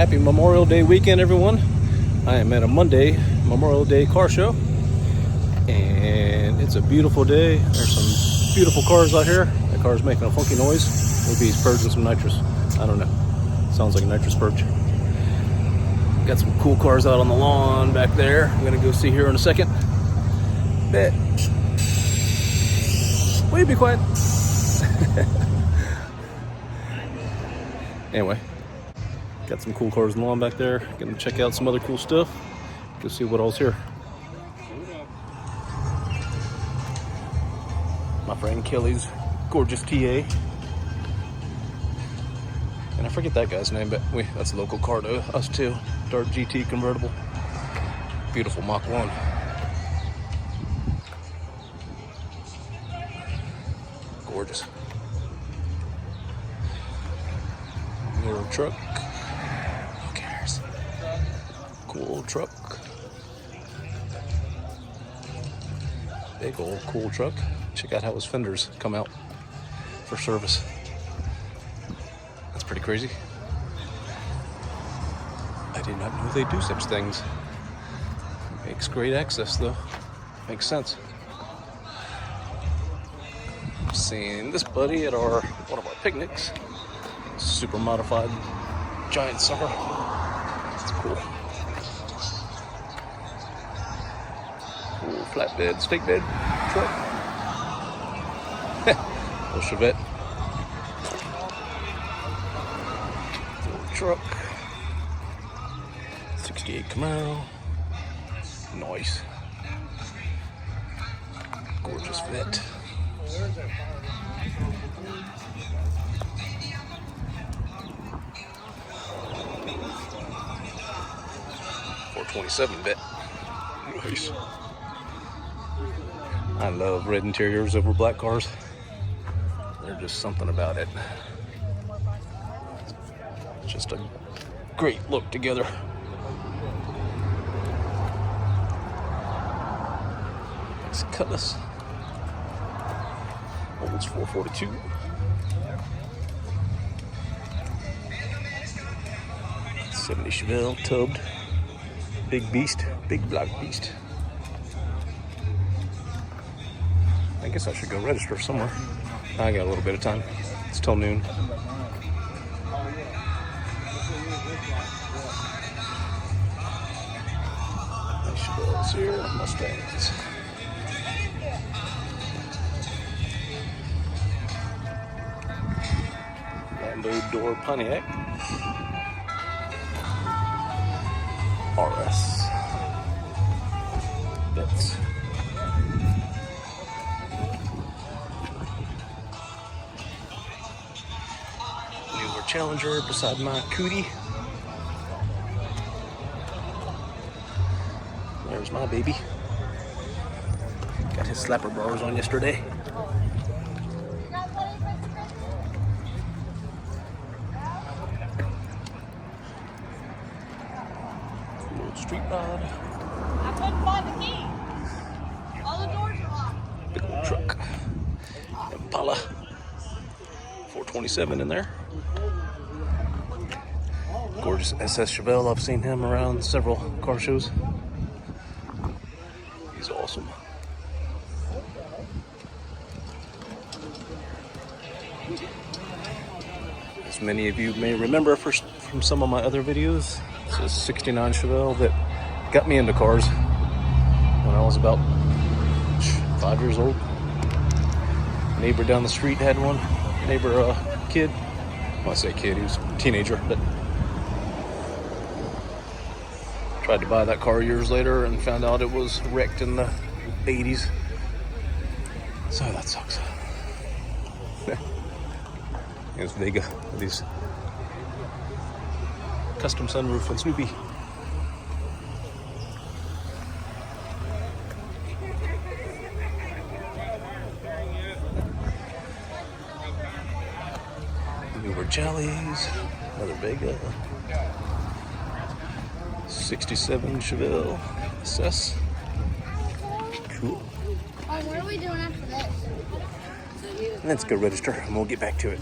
Happy Memorial Day weekend, everyone. I am at a Monday Memorial Day car show, and it's a beautiful day. There's some beautiful cars out here. That car's making a funky noise. Maybe he's purging some nitrous. I don't know. Sounds like a nitrous purge. Got some cool cars out on the lawn back there. I'm gonna go see here in a second. Bet. Will you be quiet? Anyway, got some cool cars on the lawn back there. Gonna check out some other cool stuff. Go see what all's here. My friend Kelly's gorgeous TA. And I forget that guy's name, but that's a local car to us too. Dart GT convertible. Beautiful Mach 1. Gorgeous. Little truck. Who cares? Cool truck. Big old cool truck. Check out how his fenders come out for service. That's pretty crazy. I did not know they do such things. Makes great access though. Makes sense. Seen this buddy at one of our picnics. Super modified giant sucker. It's cool. Cool flatbed, steak bed truck. Little Chevette. Little truck. 68 Camaro. Nice. Gorgeous vet. .427 vet. Nice. I love red interiors over black cars. There's just something about it. It's just a great look together. Nice Cutlass. Olds 442. '70 Chevelle tubbed. Big beast, big black beast. I guess I should go register somewhere. I got a little bit of time. It's till noon. Nice Chevelle's here, Mustangs. Lambo door Pontiac. RS. That's newer Challenger beside my Cootie. There's my baby. Got his slapper bars on yesterday. Street rod. I couldn't find the key. All the doors are locked. Big old truck. Impala. 427 in there. Gorgeous SS Chevelle. I've seen him around several car shows. He's awesome. As many of you may remember from some of my other videos, it's a 69 Chevelle that got me into cars when I was about 5 years old. Neighbor down the street had one. Neighbor kid. Well, I say kid, he was a teenager, but tried to buy that car years later and found out it was wrecked in the 80s. So that sucks. It was Vega with these custom sunroof and Snoopy. Newer Jellies, another Vega. 67 Chevelle SS. Cool. What are we doing after this? Let's go register and we'll get back to it.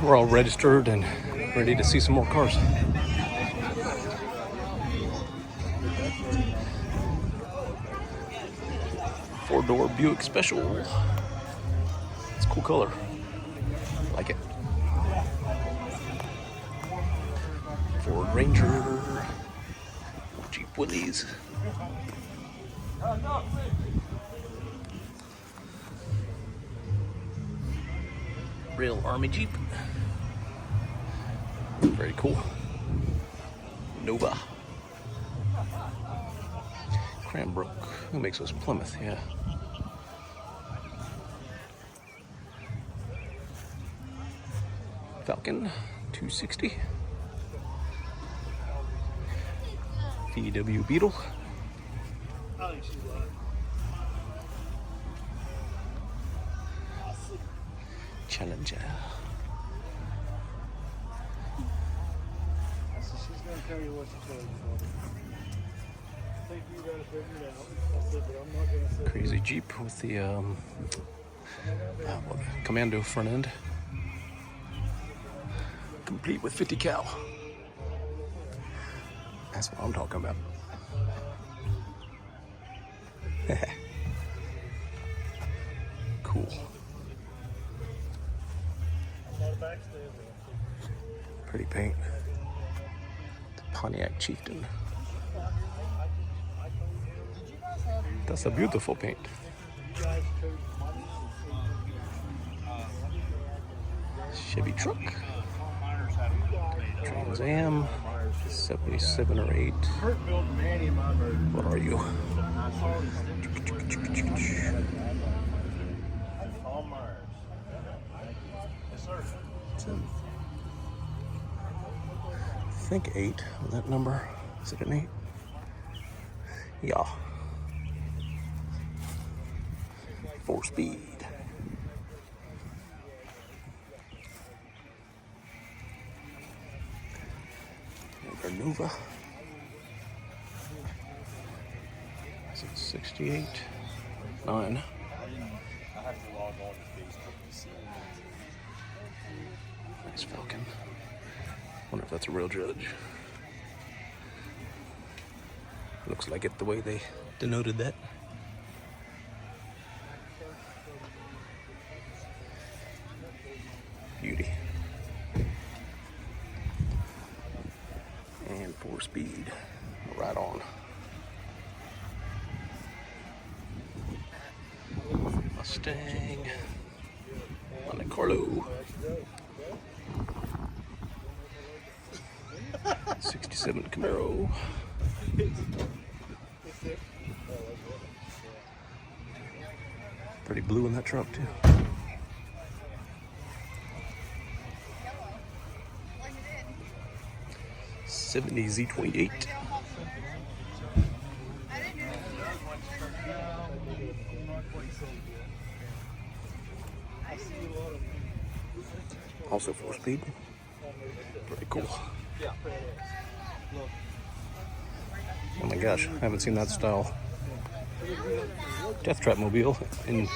we're all registered and ready to see some more cars. Four-door Buick Special. It's a cool color. Like it. Ford Ranger. Jeep Willys. Real Army Jeep. Very cool. Nova. Cranbrook. Who makes those? Plymouth, yeah. Falcon 260. VW Beetle. Challenger. She's gonna tell you what she told you for. I think you gotta figure it out. I said, but I'm not gonna say. Crazy Jeep with the Commando front end. Complete with 50 cal. That's what I'm talking about. Cool. Pretty paint. The Pontiac Chieftain. That's a beautiful paint. Chevy truck. Trans Am. 77 or 8. What are you? I think 8 on that number. Is it an 8? Yeah. 4-speed. Nova. Is it 68? 9. Nice Falcon. Wonder if that's a real Judge. Looks like it the way they denoted that. Beauty. And 4-speed. Right on. Mustang. Monte Carlo. 67 Camaro. Pretty blue in that truck too. '70 Z28. Also 4-speed. Pretty cool. Oh my gosh, I haven't seen that style Death Trap mobile in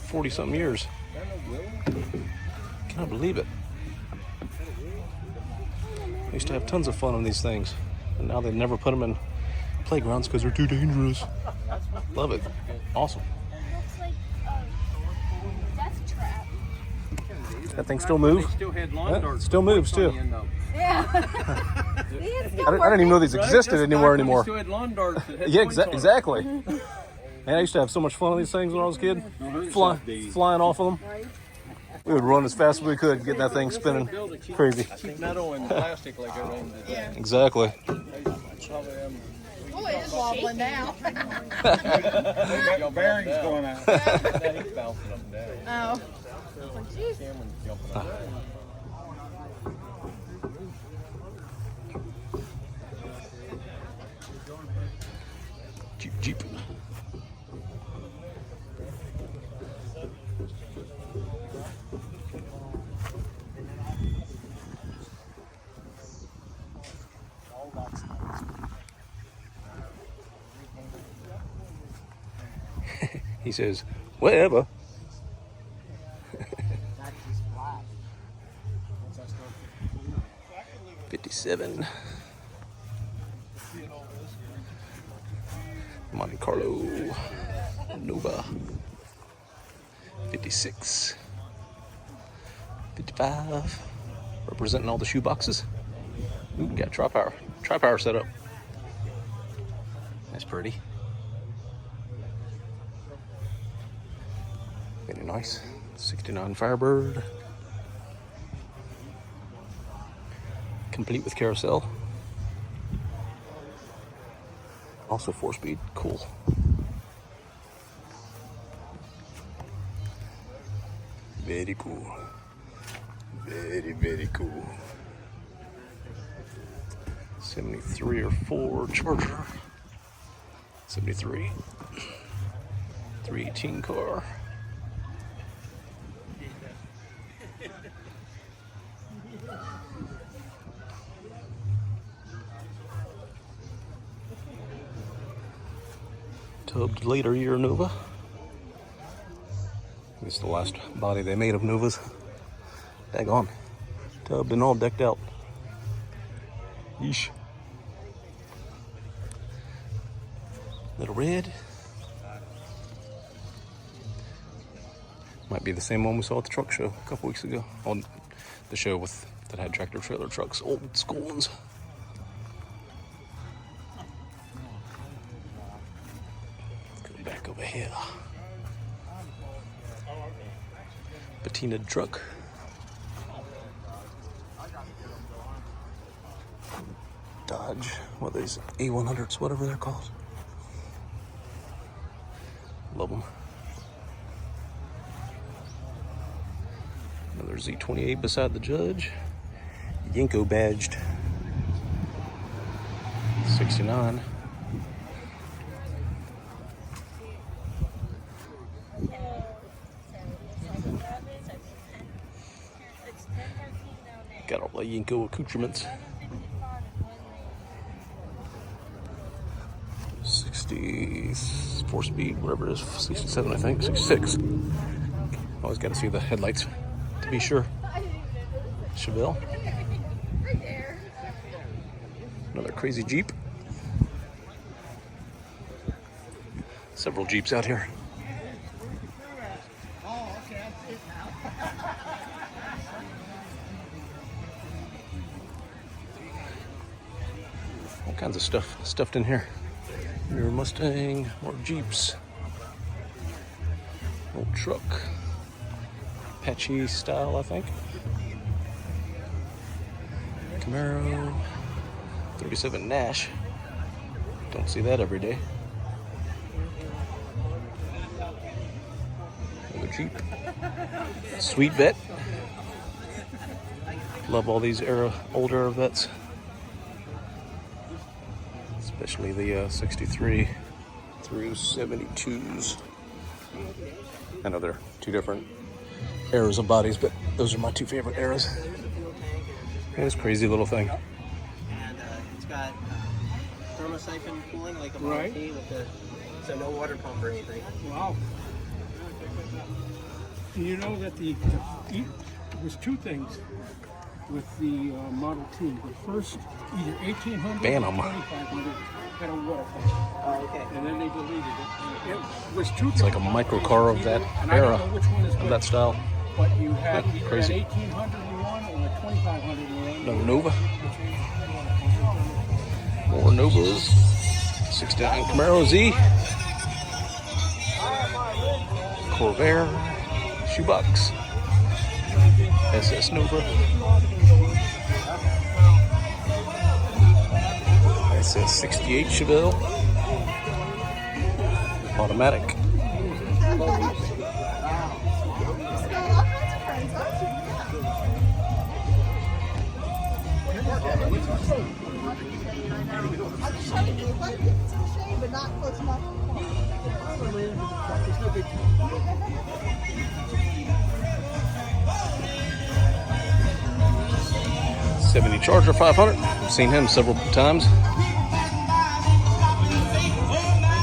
40-something years. Cannot believe it. I used to have tons of fun on these things, and now they never put them in playgrounds because they're too dangerous. Love it. Awesome. That thing still moves? Yeah, it still moves too. Yeah. I didn't even know these existed anymore. Yeah, exactly. Man, I used to have so much fun on these things when I was a kid. Flying off of them. We would run as fast as we could, getting that thing spinning. Crazy. Metal and plastic like everything today. Exactly. Boy, it's wobbling now. Your bearings going out. Oh. Jeez. Jeep. He says, whatever. 57. Monte Carlo Nova. 56. 55. Representing all the shoe boxes. Ooh, we got tri-power set up. That's pretty. Very nice. 69 Firebird. Complete with carousel. Also 4-speed. Cool. Very cool. Very, very cool. 73 or 4 Charger. 73. 318 car. Tubbed later year Nova. This is the last body they made of Novas. Daggone. Tubbed and all decked out. Yeesh. Little red. Might be the same one we saw at the truck show a couple weeks ago. On the show that had tractor trailer trucks, old school ones. Go back over here. Patinaed truck. Dodge, what are these A100s, whatever they're called. Love them. Another Z28 beside the Judge. Yenko badged. 69. Got all the Yenko accoutrements. 64 speed, whatever it is, 67 I think, 66. Always got to see the headlights to be sure. Chevelle. Another crazy Jeep. Several Jeeps out here. All kinds of stuff stuffed in here. Your Mustang, more Jeeps. Old truck. Apache style, I think. Camaro. 37 Nash. Don't see that every day. Another Jeep. Sweet Vet. Love all these old era vets. Especially the 63 through 72s. I know they're two different eras of bodies, but those are my two favorite eras. This crazy little thing. And it's got thermosiphon cooling like a Model T with the, so no water pump or anything. Wow. You know that there was two things with the Model T. The first, either 1800 Bantam. or 2500 had a water pump. Oh, okay. And then they deleted it. It was two. It's like a micro car of that era, of that style. But you had either Crazy. an 1800 one or a 2500 one. Another Nova. More Novas. 69 Camaro Z. Corvair. Shoebox. SS Nova. SS 68 Chevelle. Automatic. I'll just show you. If I get to the shade, but not close enough. 70 Charger 500. I've seen him several times.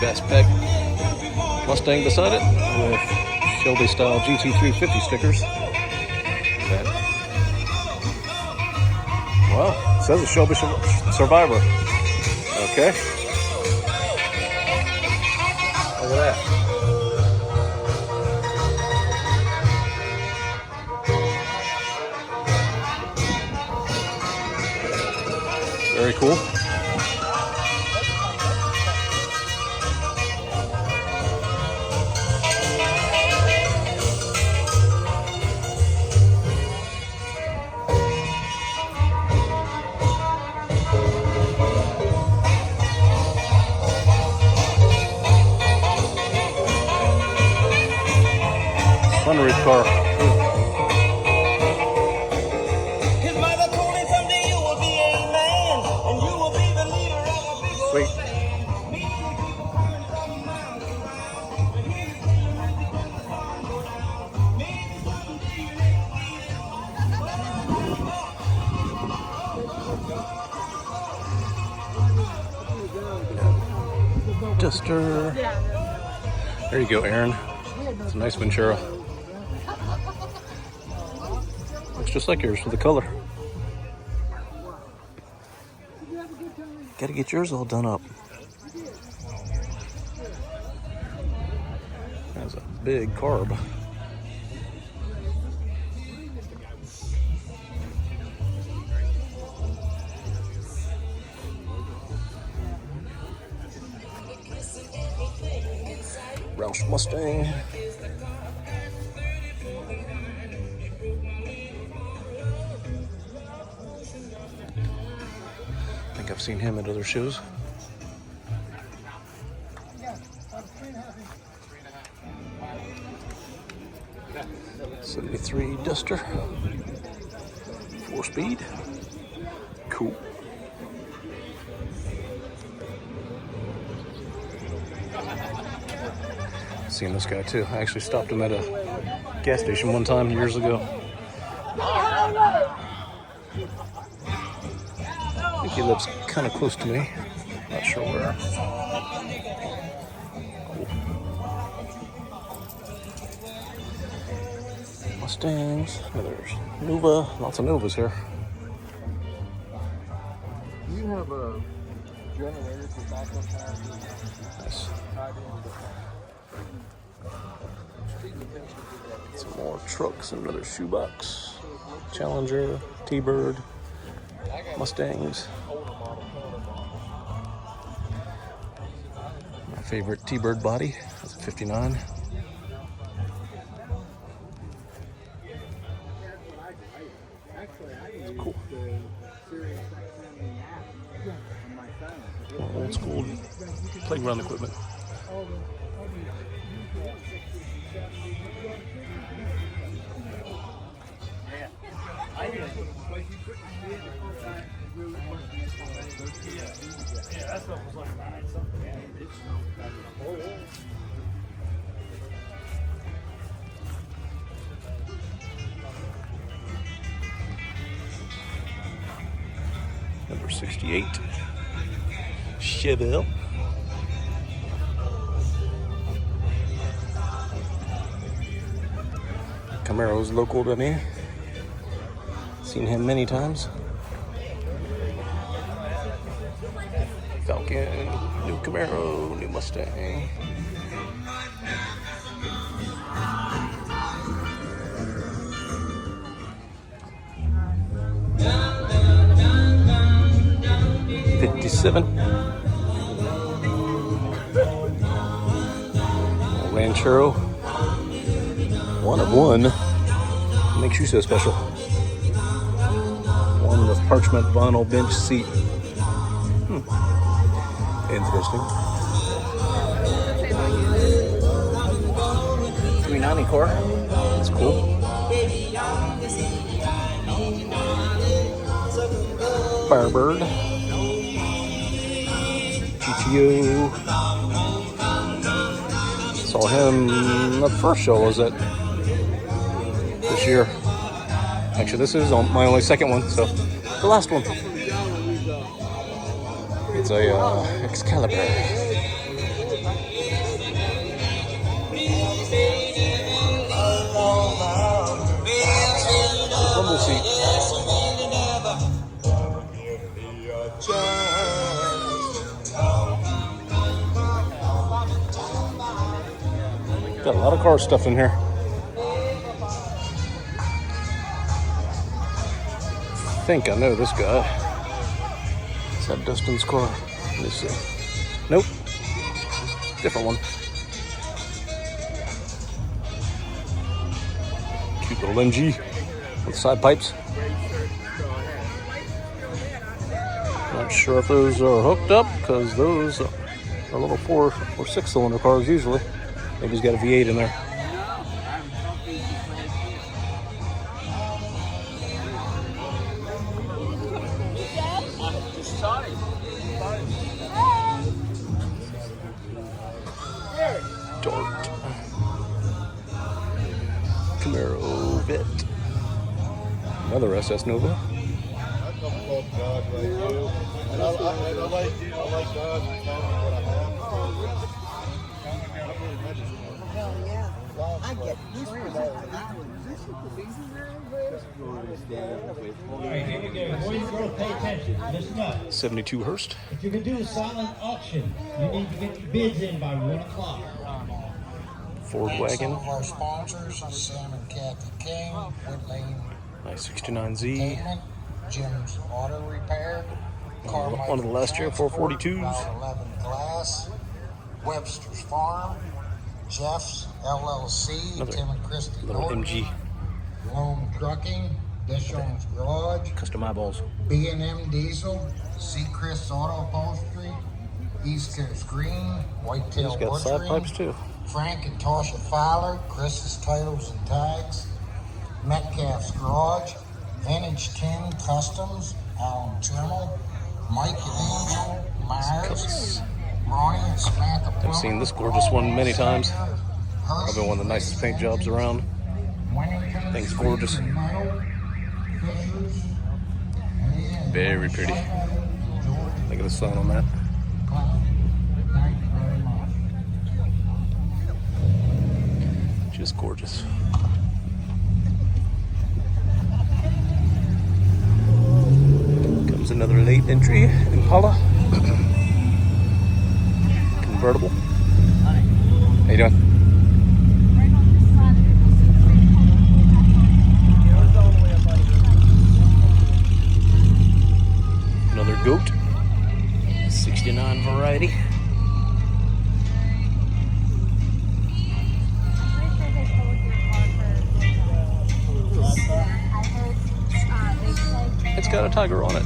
Bass Pack Mustang beside it with Shelby style GT350 stickers. Wow, says a Shelby Survivor. Okay. Look at that. Very cool. Sunroof car. His mother told him someday you will be a man, and you will be the leader of a big old Sweet. band. Millions of people coming from miles around, and hear you singing like the sun go down. Maybe someday you'll never be Duster. There you go, Aaron. It's a nice Ventura. Looks just like yours with the color. Gotta get yours all done up. That's a big carb. Roush Mustang. I think I've seen him at other shows. '73 Duster, 4-speed, cool. Seen this guy too. I actually stopped him at a gas station one time years ago. I think he lives kind of close to me. Not sure where. Cool. Mustangs. There's Nova. Lots of Novas here. You have a generator for backup power. Nice. Some more trucks, another shoebox. Challenger, T-Bird, Mustangs. My favorite T-Bird body, that's a 59. It's cool. Old school playground equipment. Number 68, Chevelle. Camaro's local to me. Seen him many times. Falcon, new Camaro, new Mustang. '57. Ranchero. One of one. What makes you so special? One with parchment vinyl bench seat. Interesting. 390 car. That's cool. Firebird. GTO. Saw him at the first show, was it? This year. Actually, this is my only second one, so the last one. It's a Excalibur. Rumble seat. Got a lot of car stuff in here. I think I know this guy. Is that Dustin's car? Let me see. Nope. Different one. Cute little MG with side pipes. Not sure if those are hooked up because those are little 4 or 6 cylinder cars usually. Maybe he's got a V8 in there. Dart. Camaro Vet. Another SS Nova. I get this for that. 72 Hurst. If you're going to do a silent auction, you need to get your bids in by 1 o'clock. Ford wagon. Some of our sponsors, Sam and Kathy King, Whitlane Nice 69Z. Pavement, Jim's Auto Repair, One of the last year 442s. Route 11 Glass, Webster's Farm, Jeff's LLC, Another Tim and Christy little Norton, MG. Lone Trucking, Dishon's Garage, Custom eyeballs. B&M Diesel, Seacrest Auto Upholstery, East Coast Green, Whitetail He's got side Butchering, pipes too. Frank and Tasha Fowler, Chris's Titles and Tags, Metcalf's Garage, Vintage Tin Customs, Alan Trimmel, Mike and Angel, Myers, Ronnie and Samantha Plummer. I've seen this gorgeous one many times. Probably one of the nicest paint jobs around. Thing's gorgeous. Very pretty. Look at the sun on that. Just gorgeous. Comes another late entry Impala. Convertible. How you doing? Another goat. 69 variety. It's got a tiger on it.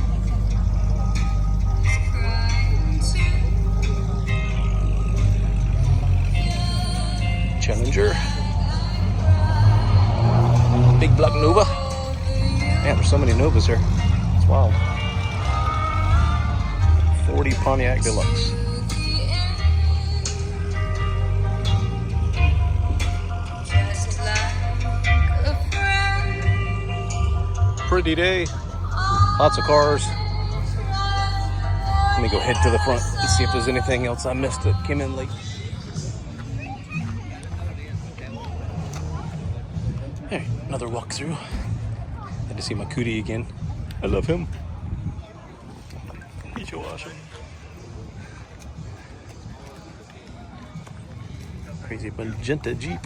Challenger. Big block Nova. Man, there's so many Novas here. It's wild. 40 Pontiac Deluxe. Pretty day. Lots of cars. Let me go head to the front and see if there's anything else I missed that came in late. Hey, another walkthrough. Had to see my cootie again. I love him. He's so awesome. Crazy magenta Jeep.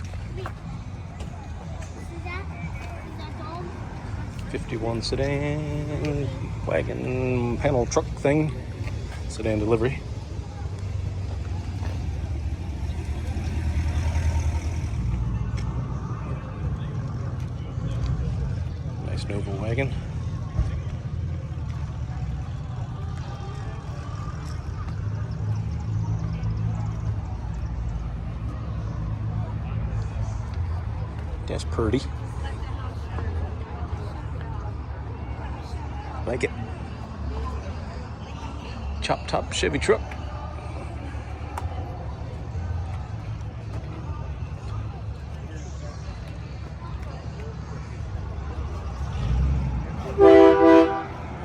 51 sedan wagon panel truck thing. Sedan delivery. Nice Nova wagon. That's pretty. Like it. Chop top Chevy truck.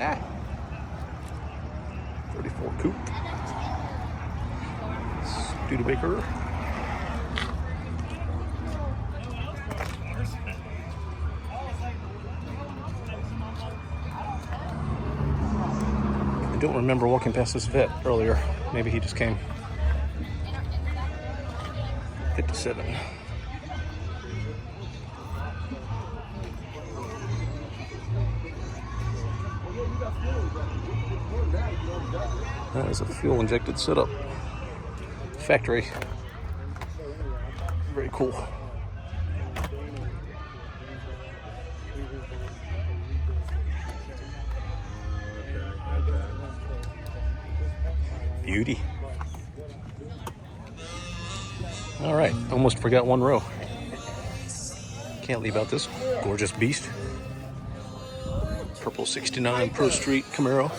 Ah. 34 coupe. Studebaker. I don't remember walking past this vet earlier. Maybe he just came. 57. That is a fuel injected setup. Factory. Very cool. Beauty. All right, almost forgot one row. Can't leave out this gorgeous beast. Purple 69 Pro Street Camaro.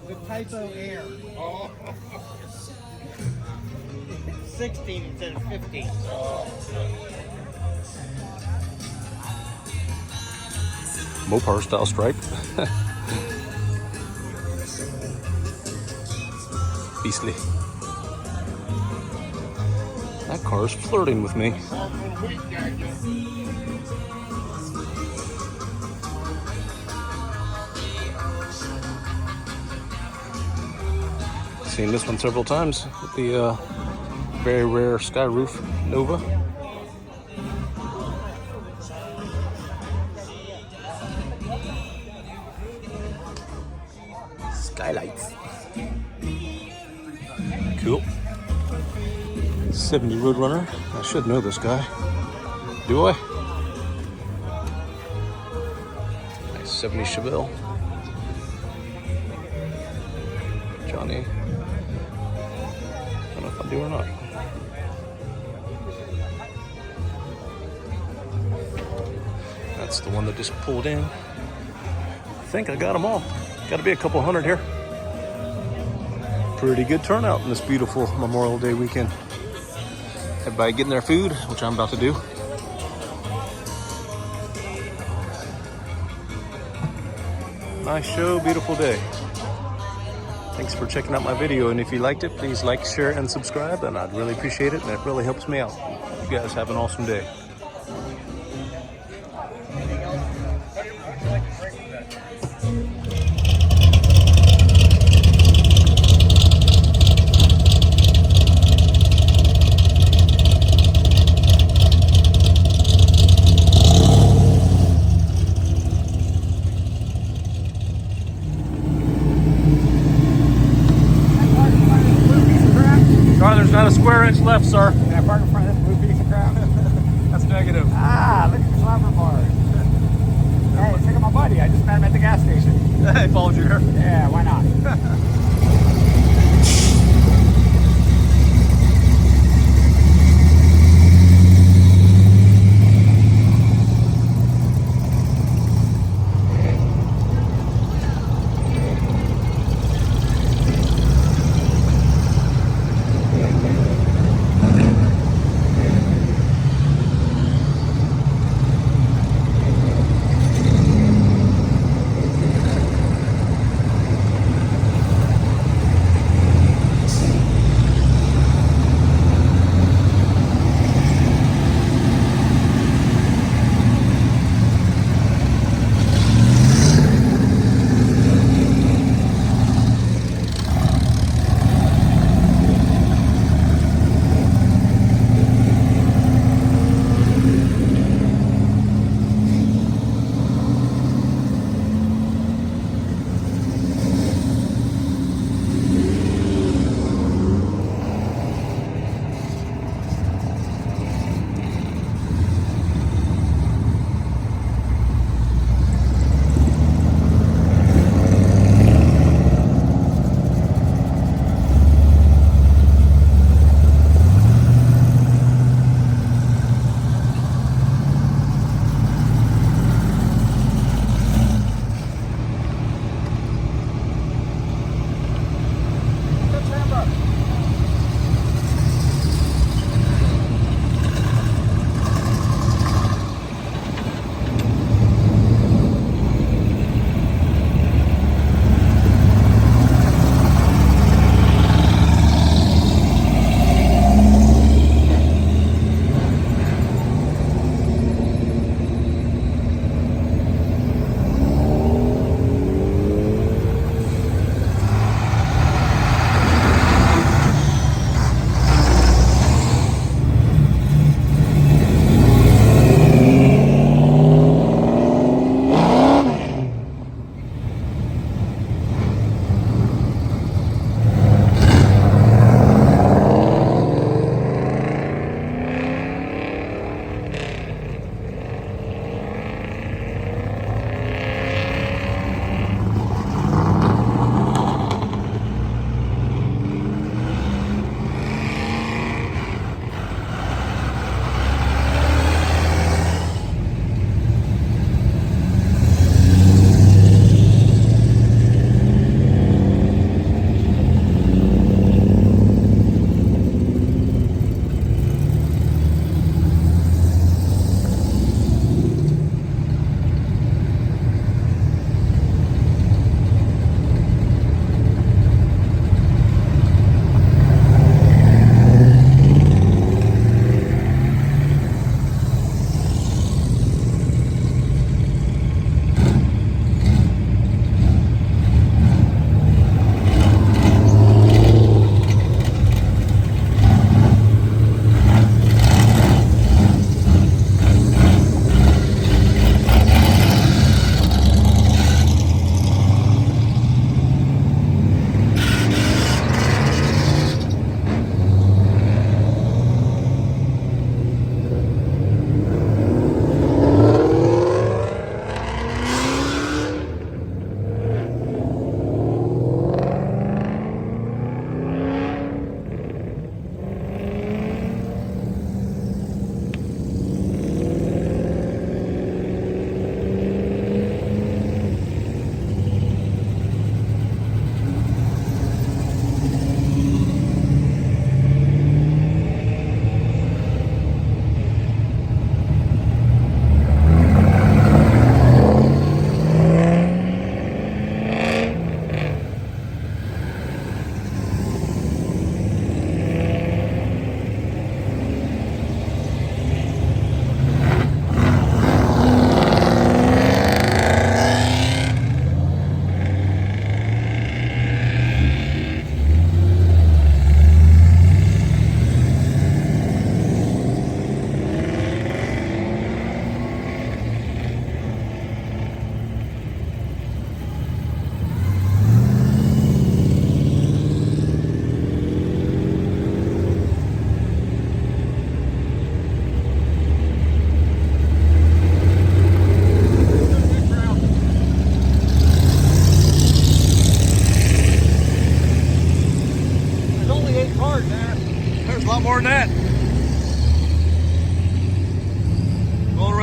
The typo error. 16 instead of 15. Mopar style stripe. Beastly. That car's flirting with me. Seen this one several times with the very rare Skyroof Nova. Skylights. Cool. 70 Roadrunner. I should know this guy. Do I? Nice 70 Chevelle. Johnny. I don't know if I do or not. That's the one that just pulled in. I think I got them all. Got to be a couple hundred here. Pretty good turnout in this beautiful Memorial Day weekend. Everybody getting their food, which I'm about to do. Nice show, beautiful day. Thanks for checking out my video, and if you liked it, please like, share, and subscribe, and I'd really appreciate it, and it really helps me out. You guys have an awesome day. There's not a square inch left, sir. Can I park in front of this blue piece of crap? That's negative. Ah, look at the slobber bars. Hey, check out my buddy. I just met him at the gas station. Hey, followed you here. Yeah, why not?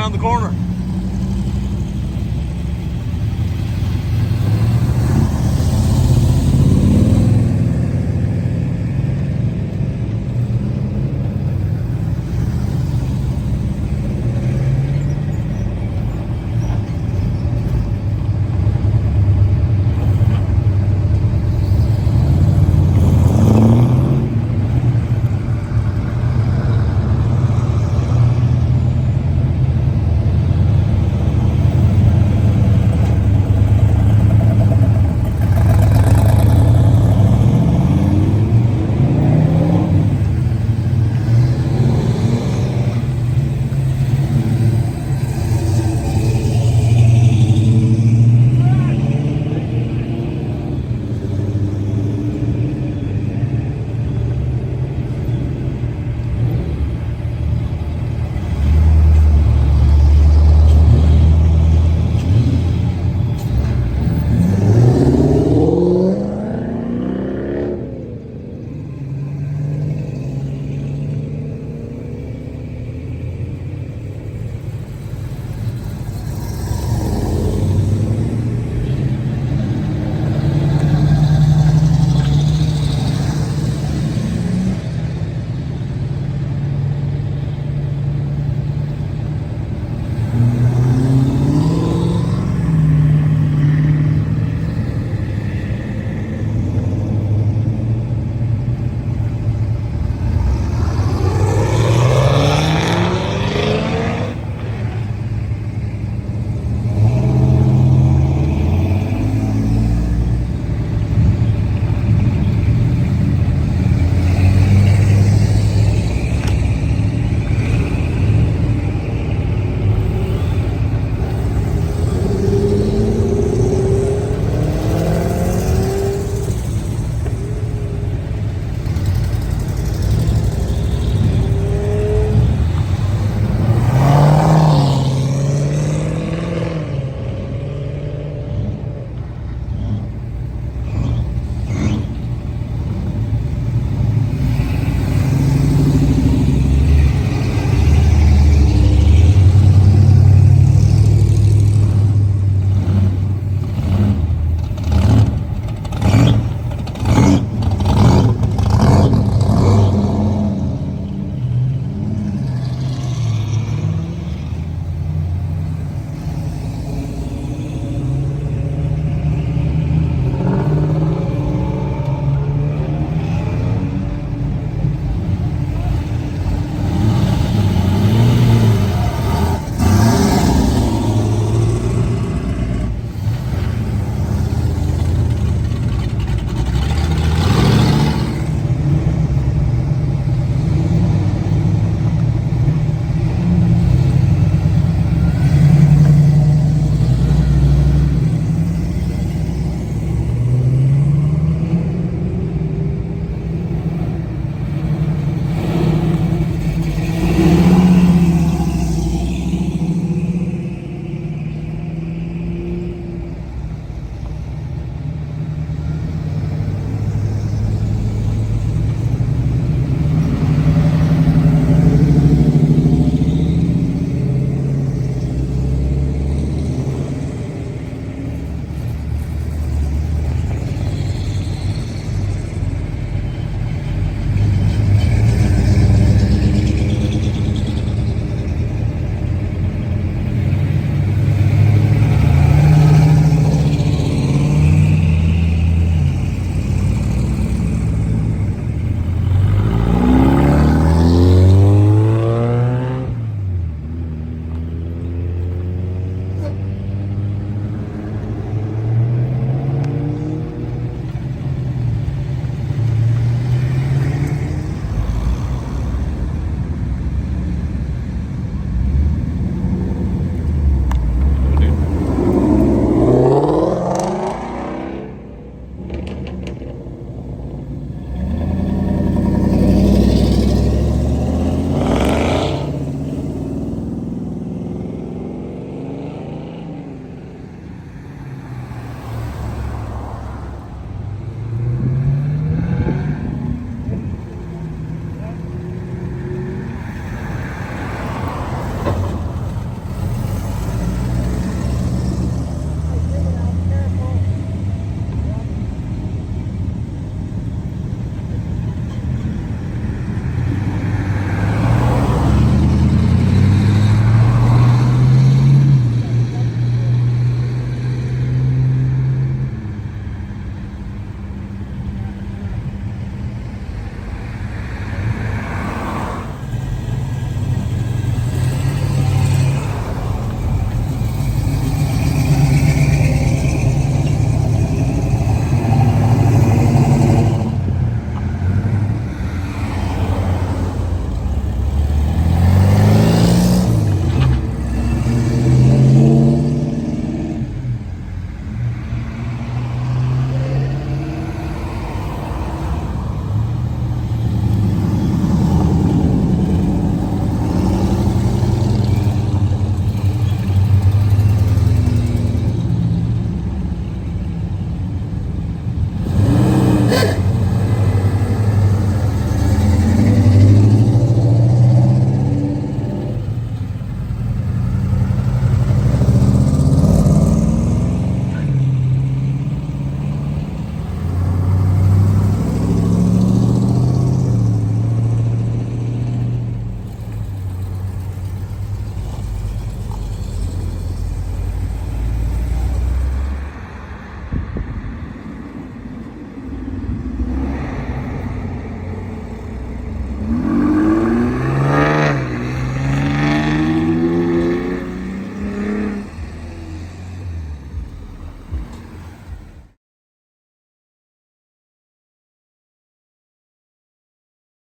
around the corner.